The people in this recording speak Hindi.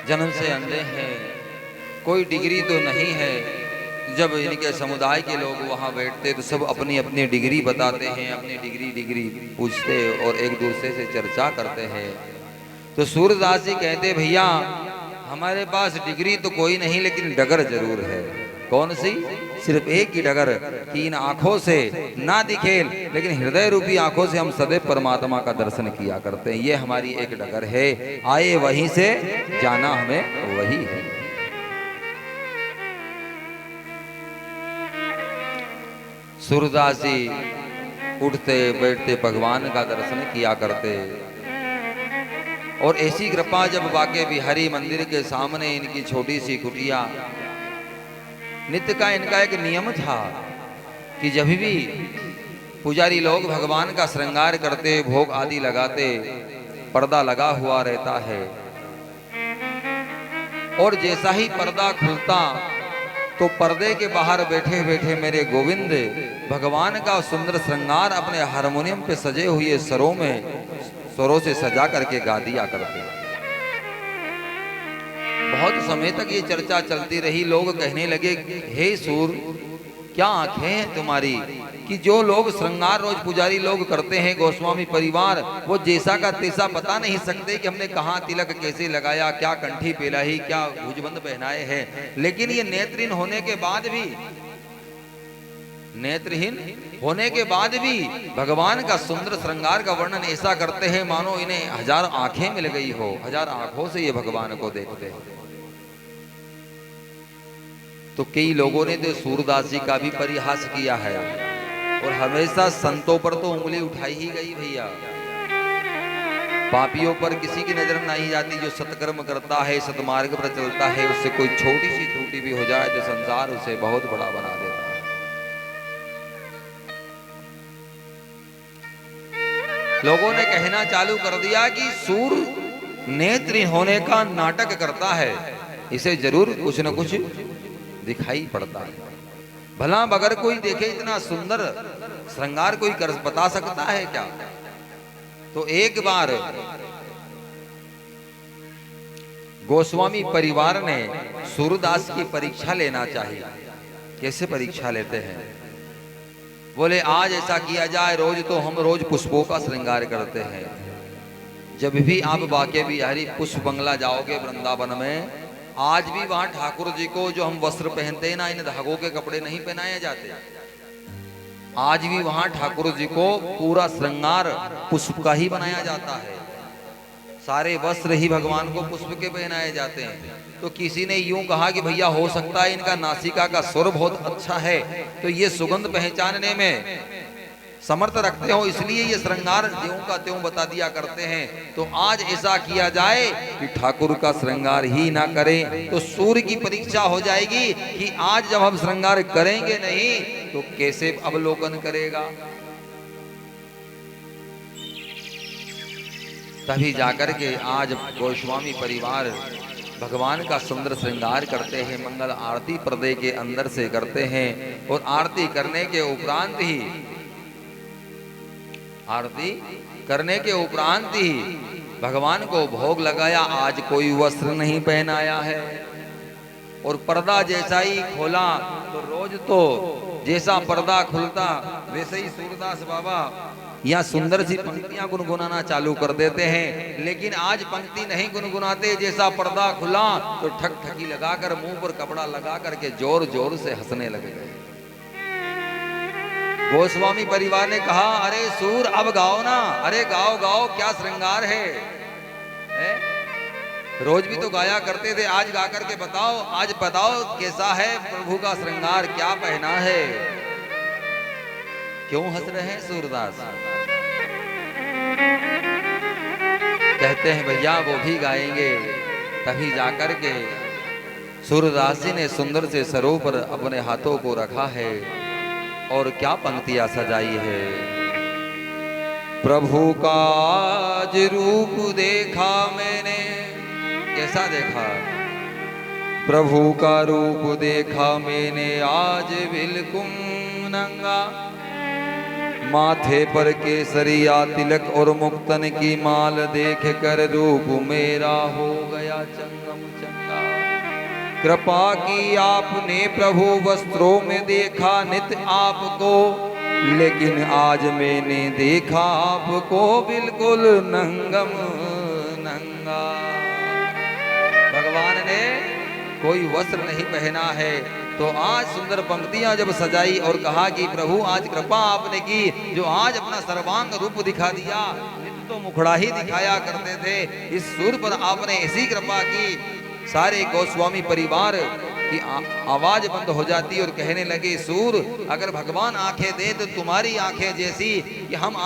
जन्म से अंधे हैं, कोई डिग्री तो नहीं है। जब इनके समुदाय के लोग वहाँ बैठते तो सब अपनी अपनी डिग्री बताते हैं, अपनी डिग्री पूछते और एक दूसरे से चर्चा करते हैं। तो सूरदास जी कहते, भैया हमारे पास डिग्री तो कोई नहीं, लेकिन डगर जरूर है। कौन सी? सिर्फ एक ही डगर कि इन आंखों से ना दिखे, लेकिन हृदय रूपी आंखों से हम सदैव परमात्मा का दर्शन किया करते हैं। ये हमारी एक डगर है, आए वहीं से, जाना हमें वही है। सूरदास जी उठते बैठते भगवान का दर्शन किया करते। और ऐसी कृपा जब बाके बिहारी मंदिर के सामने इनकी छोटी सी कुटिया, नित्य का इनका एक नियम था कि जब भी पुजारी लोग भगवान का श्रृंगार करते, भोग आदि लगाते, पर्दा लगा हुआ रहता है। और जैसा ही पर्दा खुलता तो पर्दे के बाहर बैठे बैठे मेरे गोविंद भगवान का सुंदर श्रृंगार अपने हारमोनियम पे सजे हुए स्वरों से सजा करके गा दिया करते। बहुत समय तक ये चर्चा चलती रही। लोग कहने लगे, हे सूर, क्या आंखें हैं तुम्हारी कि जो लोग श्रृंगार रोज पुजारी लोग करते हैं, गोस्वामी परिवार, वो जैसा का तैसा बता नहीं सकते कि हमने कहाँ तिलक कैसे लगाया, क्या कंठी पेलाई, क्या भुजबंद पहनाए हैं। लेकिन ये नेत्रहीन होने के बाद भी, नेत्रहीन होने के बाद भी भगवान का सुंदर श्रृंगार का वर्णन ऐसा करते हैं मानो इन्हें हजार आंखें मिल गई हो, हजार आंखों से ये भगवान को देखते हैं। तो कई लोगों ने तो सूरदास जी का भी परिहास किया है, और हमेशा संतों पर तो उंगली उठाई ही गई भैया। पापियों पर किसी की नजर नहीं जाती। जो सत्कर्म करता है, सतमार्ग पर चलता है, उससे कोई छोटी सी त्रुटि भी हो जाए तो संसार उसे बहुत बड़ा बना देता है। लोगों ने कहना चालू कर दिया कि सूर नेत्रहीन होने का नाटक करता है, इसे जरूर कुछ न कुछ दिखाई पड़ता है। भला अगर कोई देखे इतना सुंदर श्रृंगार कोई कर बता सकता है क्या? तो एक बार गोस्वामी परिवार ने सूरदास की परीक्षा लेना चाहिए। कैसे परीक्षा लेते हैं? बोले, आज ऐसा किया जाए, रोज तो हम रोज पुष्पों का श्रृंगार करते हैं। जब भी आप बाके बिहारी पुष्प बंगला जाओगे वृंदावन में, आज भी वहां ठाकुर जी को जो हम वस्त्र पहनते हैं ना, इन धागों के कपड़े नहीं पहनाए जाते। आज भी वहां ठाकुर जी को पूरा श्रृंगार पुष्प का ही बनाया जाता है। सारे वस्त्र ही भगवान को पुष्प के पहनाए जाते हैं। तो किसी ने यूं कहा कि भैया हो सकता है इनका नासिका का स्वर बहुत अच्छा है, तो ये सुगंध पहचानने में समर्थ रखते हो, इसलिए ये श्रृंगार ज्यों का त्यों बता दिया करते हैं। तो आज ऐसा किया जाए कि ठाकुर का श्रृंगार ही ना करें, तो सूर्य की परीक्षा हो जाएगी कि आज जब हम श्रृंगार करेंगे नहीं तो कैसे अवलोकन करेगा। तभी जाकर के आज गोस्वामी परिवार भगवान का सुंदर श्रृंगार करते हैं। मंगल आरती पर्दे के अंदर से करते हैं, और आरती करने के उपरांत ही भगवान को भोग लगाया। आज कोई वस्त्र नहीं पहनाया है, और पर्दा जैसा ही खोला तो रोज तो जैसा पर्दा खुलता वैसे ही सूरदास बाबा यहाँ सुंदर सी पंक्तियां गुनगुनाना चालू कर देते हैं। लेकिन आज पंक्ति नहीं गुनगुनाते, जैसा पर्दा खुला तो ठक ठकी लगाकर मुंह पर कपड़ा लगा करके जोर जोर से हंसने लग गए। गोस्वामी परिवार ने कहा, अरे सूर अब गाओ ना। अरे गाओ गाओ, क्या श्रृंगार है? रोज भी तो गाया करते थे, आज गा करके बताओ। आज बताओ कैसा है प्रभु का श्रृंगार, क्या पहना है? क्यों हंस रहे हैं सूरदास? कहते हैं भैया वो भी गाएंगे। तभी जाकर के सूरदास जी ने सुंदर से सरों पर अपने हाथों को रखा है, और क्या पंक्तियां सजाई है। प्रभु का आज रूप देखा मैंने। कैसा देखा? प्रभु का रूप देखा मैंने, आज बिल्कुल नंगा। माथे पर केसरिया तिलक और मुक्तन की माल देख कर रूप मेरा हो गया चंगम चंगा। कृपा की आपने प्रभु वस्त्रों में देखा नित आपको, लेकिन आज मैंने देखा आपको बिल्कुल नंगम नंगा। भगवान ने कोई वस्त्र नहीं पहना है, तो आज सुंदर पंक्तियां जब सजाई और कहा कि प्रभु आज कृपा आपने की, जो आज अपना सर्वांग रूप दिखा दिया। नित्य तो मुखड़ा ही दिखाया करते थे, इस सूर पर आपने ऐसी कृपा की। सारे गोस्वामी परिवार की आवाज बंद हो जाती और कहने लगे, सूर अगर भगवान आंखें दे तो तुम्हारी आंखें जैसी कि हम